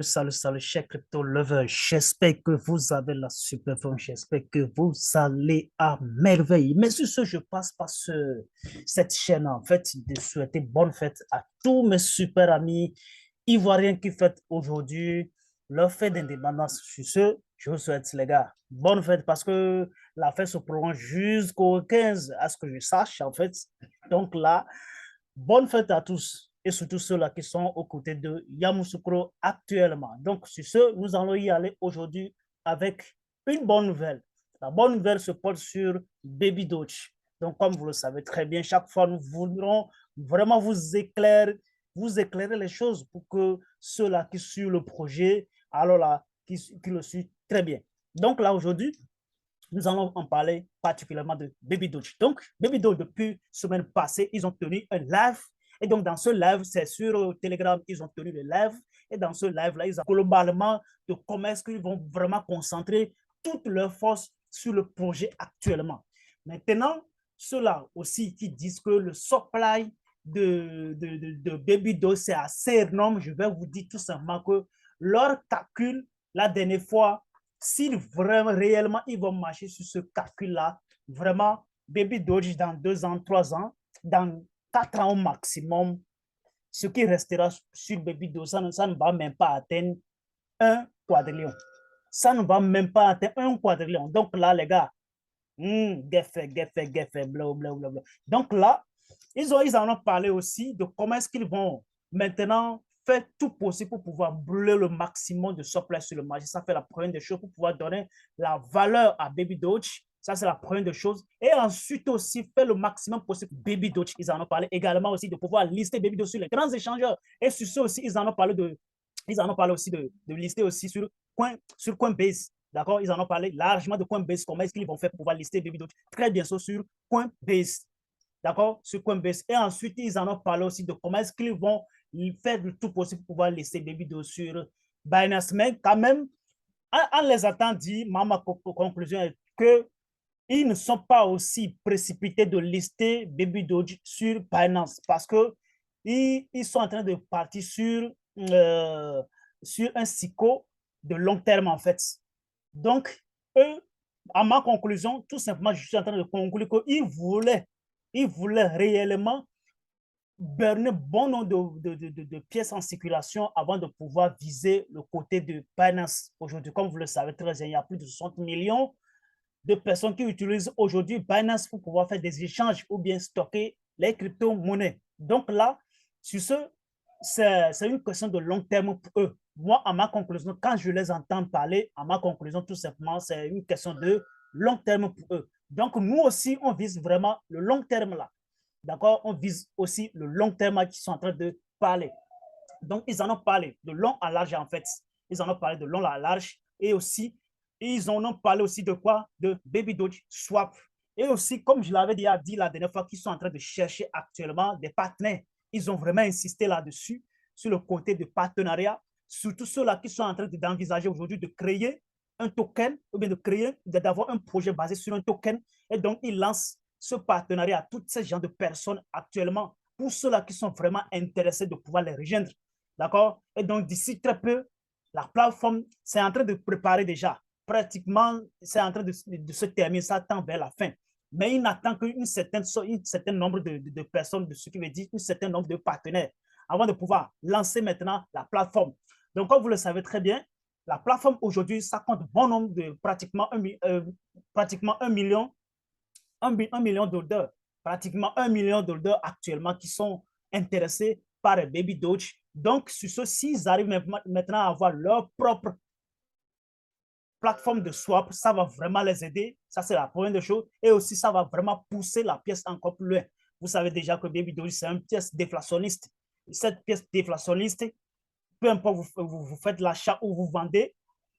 salut, chers crypto lovers. J'espère que vous avez la super forme. J'espère que vous allez à merveille. Mais sur ce, je passe par cette chaîne, en fait, de souhaiter bonne fête à tous mes super amis ivoiriens qui fêtent aujourd'hui leur fête d'indépendance. Sur ce, je vous souhaite, les gars, bonne fête parce que la fête se prolonge jusqu'au 15, à ce que je sache, en fait. Donc là, bonne fête à tous et surtout ceux-là qui sont aux côtés de Yamoussoukro actuellement. Donc, sur ce, nous allons y aller aujourd'hui avec une bonne nouvelle. La bonne nouvelle se porte sur Baby Doge. Donc, comme vous le savez très bien, chaque fois, nous voudrons vraiment vous éclairer les choses pour que ceux-là qui suivent le projet, alors là, qui le suivent très bien. Donc là, aujourd'hui, nous allons en parler particulièrement de Baby Doge. Donc, Baby Doge, depuis semaine passée, ils ont tenu un live. Et donc, dans ce live, c'est sur Telegram, ils ont tenu le live. Et dans ce live-là, ils ont globalement de comment est-ce qu'ils vont vraiment concentrer toute leur force sur le projet actuellement. Maintenant, ceux-là aussi qui disent que le supply de Baby Doge, c'est assez énorme, je vais vous dire tout simplement que leur calcul, la dernière fois, si vraiment réellement ils vont marcher sur ce calcul-là, vraiment, Baby Doge dans 2 ans, 3 ans, dans 4 ans au maximum, ce qui restera sur Baby Doge, ça ne va même pas atteindre un quadrillion. Ça ne va même pas atteindre un quadrillion. Donc là, les gars, blablabla. Donc là, ils en ont parlé aussi de comment est-ce qu'ils vont maintenant faire tout possible pour pouvoir brûler le maximum de supply sur le marché. Ça fait la première des choses pour pouvoir donner la valeur à Baby Doge. Ça, c'est la première des choses. Et ensuite aussi, faire le maximum possible Baby Doge. Ils en ont parlé également aussi de pouvoir lister Baby Doge sur les grands échangeurs. Et sur ce aussi, ils en ont parlé aussi de lister aussi sur Coinbase. D'accord? Ils en ont parlé largement de Coinbase. Comment est-ce qu'ils vont faire pour pouvoir lister Baby Doge très bien sûr sur Coinbase. D'accord? Sur Coinbase. Et ensuite, ils en ont parlé aussi de comment est-ce qu'ils vont faire le tout possible pour pouvoir lister Baby Doge sur Binance. Mais quand même, en les attendant dit, ma conclusion est que ils ne sont pas aussi précipités de lister Baby Doge sur Binance parce que ils sont en train de partir sur un cycle de long terme en fait. Donc, eux, à ma conclusion, tout simplement, je suis en train de conclure qu'ils voulaient réellement burner bon nombre de pièces en circulation avant de pouvoir viser le côté de Binance. Aujourd'hui, comme vous le savez très bien, il y a plus de 60 millions de personnes qui utilisent aujourd'hui Binance pour pouvoir faire des échanges ou bien stocker les crypto-monnaies. Donc là, sur ce, c'est une question de long terme pour eux. Moi, à ma conclusion, quand je les entends parler, à ma conclusion, tout simplement, c'est une question de long terme pour eux. Donc, nous aussi, on vise vraiment le long terme là. D'accord? On vise aussi le long terme qui sont en train de parler. Donc, ils en ont parlé de long à large, en fait. Ils en ont parlé de long à large. Et aussi, ils en ont parlé aussi de quoi? De Baby Doge Swap. Et aussi, comme je l'avais déjà dit la dernière fois, qu'ils sont en train de chercher actuellement des partenaires. Ils ont vraiment insisté là-dessus, sur le côté de partenariat, surtout ceux-là qui sont en train d'envisager aujourd'hui de créer un token, ou bien d'avoir un projet basé sur un token. Et donc, ils lancent ce partenariat à tous ces gens de personnes actuellement, pour ceux-là qui sont vraiment intéressés de pouvoir les rejoindre. D'accord? Et donc, d'ici très peu, la plateforme, c'est en train de préparer déjà. Pratiquement, c'est en train de se terminer, ça tend vers la fin. Mais il n'attend qu'une certaine nombre de personnes, de ce qui veut dire un certain nombre de partenaires, avant de pouvoir lancer maintenant la plateforme. Donc, comme vous le savez très bien, la plateforme aujourd'hui, ça compte bon nombre de pratiquement 1 million d'holders, pratiquement 1 million d'holders actuellement qui sont intéressés par Baby Doge. Donc, sur ce, s'ils arrivent maintenant à avoir leur propre plateforme de swap, ça va vraiment les aider. Ça, c'est la première des choses. Et aussi, ça va vraiment pousser la pièce encore plus loin. Vous savez déjà que Baby Doge, c'est une pièce déflationniste. Cette pièce déflationniste, peu importe vous faites l'achat ou vous vendez,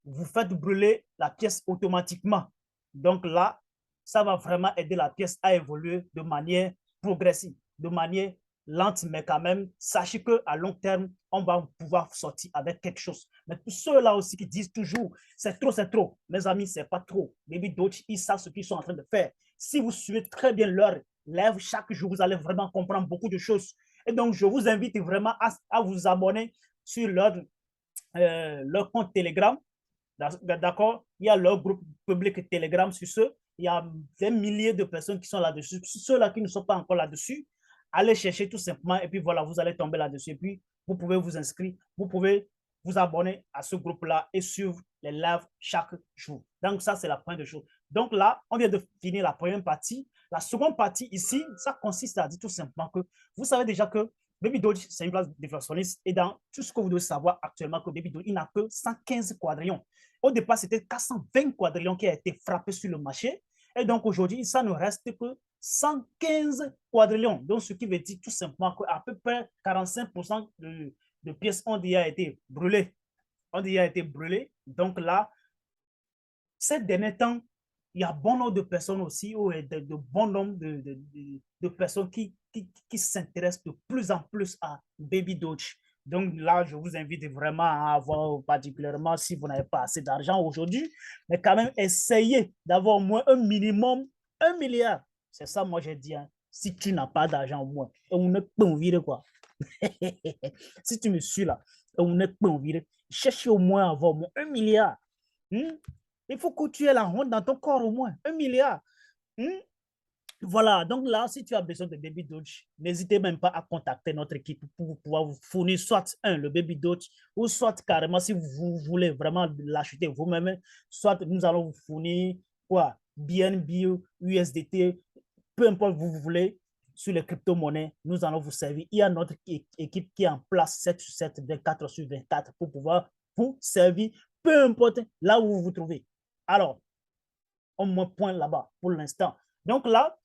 vous faites brûler la pièce automatiquement. Donc là, ça va vraiment aider la pièce à évoluer de manière progressive, de manière lente, mais quand même, sachez qu'à long terme, on va pouvoir sortir avec quelque chose. Mais pour ceux-là aussi qui disent toujours, c'est trop, mes amis, c'est pas trop. Baby Doge, ils savent ce qu'ils sont en train de faire. Si vous suivez très bien leur live chaque jour, vous allez vraiment comprendre beaucoup de choses. Et donc, je vous invite vraiment à vous abonner sur leur leur compte Telegram. D'accord? Il y a leur groupe public Telegram sur ce. Il y a des milliers de personnes qui sont là-dessus. Ceux-là qui ne sont pas encore là-dessus, allez chercher tout simplement et puis voilà, vous allez tomber là-dessus. Et puis, vous pouvez vous inscrire, vous pouvez vous abonner à ce groupe-là et suivre les lives chaque jour. Donc, ça, c'est la première des choses. Donc là, on vient de finir la première partie. La seconde partie ici, ça consiste à dire tout simplement que vous savez déjà que Baby Doge, c'est une place déflationniste et dans tout ce que vous devez savoir actuellement que Baby Doge, il n'a que 115 quadrillions. Au départ, c'était 420 quadrillions qui a été frappé sur le marché. Et donc aujourd'hui, ça ne reste que 115 quadrillions. Donc, ce qui veut dire tout simplement qu'à peu près 45% de pièces ont déjà été brûlées. Ont déjà été brûlées. Donc là, ces derniers temps, il y a bon nombre de personnes aussi, ou de bon nombre de personnes qui s'intéressent de plus en plus à Baby Doge. Donc là, je vous invite vraiment à avoir, particulièrement si vous n'avez pas assez d'argent aujourd'hui, mais quand même essayer d'avoir au moins un minimum 1 milliard. C'est ça, moi, j'ai dit. Hein. Si tu n'as pas d'argent au moins, on ne peut vivre quoi. Si tu me suis là, on ne peut vivre. Cherche au moins à avoir au moins 1 milliard. Il faut que tu aies la honte dans ton corps au moins. 1 milliard. Voilà, donc là, si tu as besoin de Baby Doge, n'hésitez même pas à contacter notre équipe pour pouvoir vous fournir soit le Baby Doge ou soit carrément, si vous voulez vraiment l'acheter vous-même, soit nous allons vous fournir quoi, BNB, USDT, peu importe vous voulez, sur les crypto-monnaies, nous allons vous servir. Il y a notre équipe qui est en place 7 sur 7, 24 sur 24 pour pouvoir vous servir, peu importe là où vous vous trouvez. Alors, on me pointe là-bas pour l'instant. Donc là,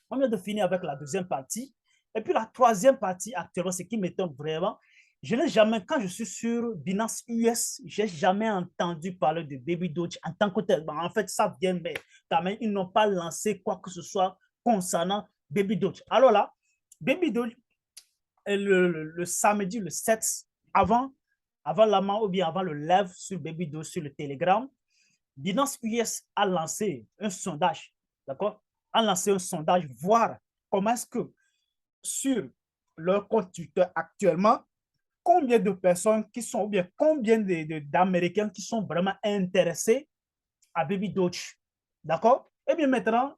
on vient de finir avec la deuxième partie. Et puis la troisième partie actuellement, ce qui m'étonne vraiment, je n'ai jamais, quand je suis sur Binance US, je n'ai jamais entendu parler de Baby Doge en tant que tel. En fait, ça vient, mais quand même, ils n'ont pas lancé quoi que ce soit concernant Baby Doge. Alors là, Baby Doge, le samedi, le 7, avant la main ou bien avant le live sur Baby Doge sur le Telegram, Binance US a lancé un sondage, d'accord? A lancé un sondage, voir comment est-ce que sur leur compte Twitter actuellement, combien de personnes qui sont, ou bien combien d'Américains qui sont vraiment intéressés à Baby Doge, d'accord? Et bien maintenant,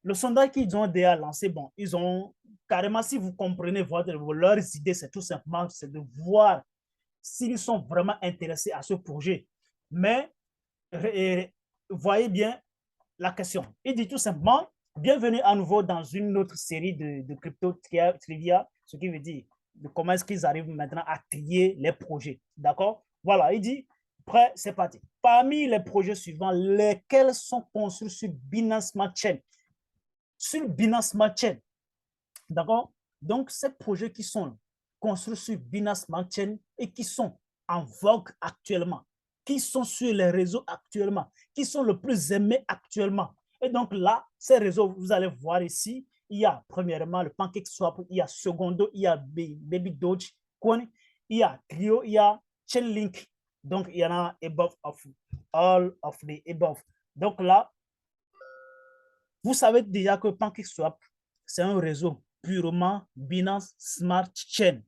le sondage qu'ils ont déjà lancé, bon, ils ont carrément, si vous comprenez leurs idées, c'est tout simplement, c'est de voir s'ils sont vraiment intéressés à ce projet. Mais voyez bien la question. Il dit tout simplement, bienvenue à nouveau dans une autre série de crypto trivia, ce qui veut dire de comment est-ce qu'ils arrivent maintenant à trier les projets. D'accord? Voilà, il dit, prêt, c'est parti. Parmi les projets suivants, lesquels sont construits sur Binance Smart Chain? Sur Binance Smart Chain. D'accord? Donc, ces projets qui sont construits sur Binance Smart Chain et qui sont en vogue actuellement, qui sont sur les réseaux actuellement, qui sont le plus aimés actuellement. Et donc là, ces réseaux, vous allez voir ici, il y a premièrement le PancakeSwap, il y a Secondo, il y a Baby Doge Coin, il y a Trio, il y a Chainlink. Donc, il y en a above of all of the above. Donc là, vous savez déjà que PancakeSwap, c'est un réseau purement Binance Smart Chain.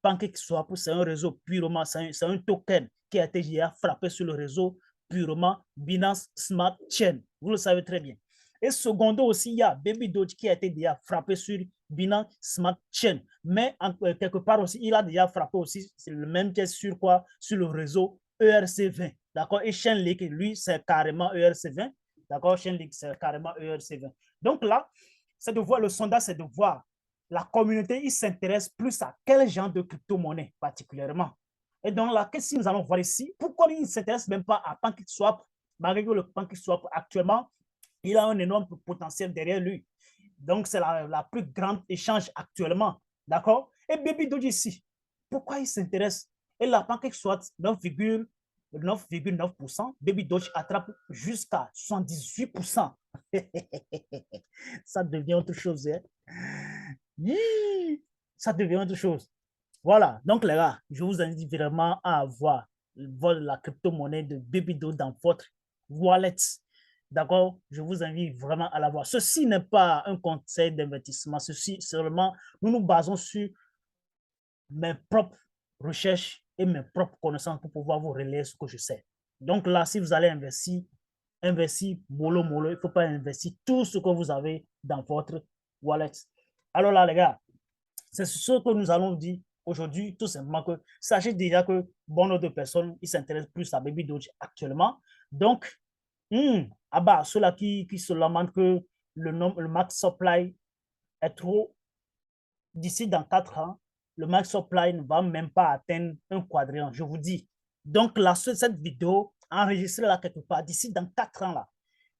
PancakeSwap, c'est un réseau purement, c'est un token qui a été frappé sur le réseau purement Binance Smart Chain. Vous le savez très bien. Et secondo aussi, il y a Baby Doge qui a été déjà frappé sur Binance Smart Chain. Mais quelque part aussi, il a déjà frappé aussi, c'est le même qui est sur quoi? Sur le réseau ERC20. D'accord? Et Chainlink, lui, c'est carrément ERC20. D'accord? Chainlink, c'est carrément ERC20. Donc là, c'est de voir le sondage, c'est de voir la communauté, il s'intéresse plus à quel genre de crypto-monnaie particulièrement. Et donc là, qu'est-ce que nous allons voir ici? Pourquoi il ne s'intéresse même pas à PancakeSwap, malgré que le PancakeSwap actuellement, il a un énorme potentiel derrière lui. Donc, c'est la plus grande échange actuellement. D'accord? Et Baby Doge ici, pourquoi il s'intéresse? Et la PancakeSwap, 9,9%, Baby Doge attrape jusqu'à 78%. Ça devient autre chose. Hein? Ça devient autre chose. Voilà, donc les gars, je vous invite vraiment à avoir la crypto-monnaie de Baby Doge dans votre wallet. D'accord? Je vous invite vraiment à l'avoir. Ceci n'est pas un conseil d'investissement. Ceci, seulement, nous nous basons sur mes propres recherches et mes propres connaissances pour pouvoir vous relayer ce que je sais. Donc là, si vous allez investir, investir mollo mollo, il ne faut pas investir tout ce que vous avez dans votre wallet. Alors là, les gars, c'est ce que nous allons dire aujourd'hui, tout simplement que sachez déjà que bon nombre de personnes, ils s'intéressent plus à Baby Doge actuellement. Donc, ceux-là qui se lamentent que le max supply est trop, d'ici dans 4 ans, le max supply ne va même pas atteindre un quadrillion, je vous dis. Donc, là, cette vidéo, enregistrée là quelque part, d'ici dans 4 ans, là,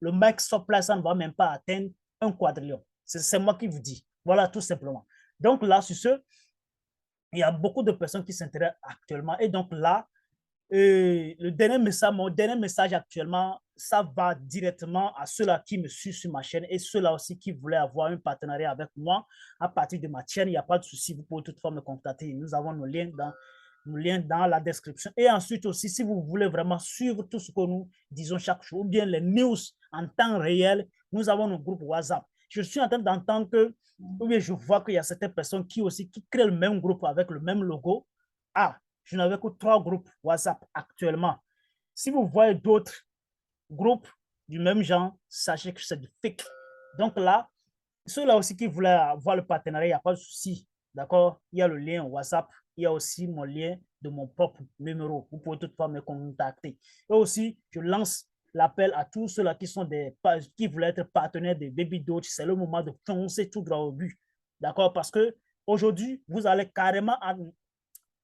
le max supply, ça ne va même pas atteindre un quadrillion. C'est moi qui vous dis. Voilà, tout simplement. Donc là, sur ce, il y a beaucoup de personnes qui s'intéressent actuellement. Et donc là, le dernier message, mon dernier message actuellement, ça va directement à ceux-là qui me suivent sur ma chaîne et ceux-là aussi qui voulaient avoir un partenariat avec moi à partir de ma chaîne. Il n'y a pas de souci, vous pouvez toutefois me contacter. Nous avons nos liens dans la description. Et ensuite aussi, si vous voulez vraiment suivre tout ce que nous disons chaque jour, ou bien les news en temps réel, nous avons nos groupes WhatsApp. Je suis en train d'entendre que, ou bien je vois qu'il y a certaines personnes qui aussi qui créent le même groupe avec le même logo. Ah, je n'avais que 3 groupes WhatsApp actuellement. Si vous voyez d'autres groupes du même genre, sachez que c'est du fake. Donc là, ceux-là aussi qui voulaient avoir le partenariat, il n'y a pas de souci. D'accord? Il y a le lien WhatsApp. Il y a aussi mon lien de mon propre numéro. Vous pouvez toutefois me contacter. Et aussi, je lance l'appel à tous ceux-là qui voulaient être partenaires de Baby Doge. C'est le moment de foncer tout droit au but. D'accord? Parce que aujourd'hui, vous allez carrément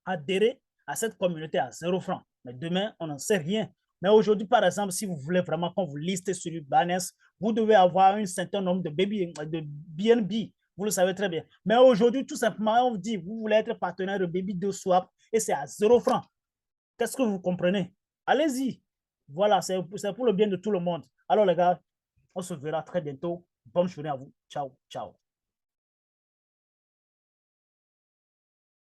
adhérer à cette communauté à 0 francs. Mais demain, on n'en sait rien. Mais aujourd'hui, par exemple, si vous voulez vraiment qu'on vous liste sur Binance, vous devez avoir un certain nombre de BNB. Vous le savez très bien. Mais aujourd'hui, tout simplement, on vous dit, vous voulez être partenaire de Baby de Swap et c'est à 0 francs. Qu'est-ce que vous comprenez? Allez-y. Voilà, c'est pour le bien de tout le monde. Alors les gars, on se verra très bientôt. Bonne journée à vous. Ciao, ciao.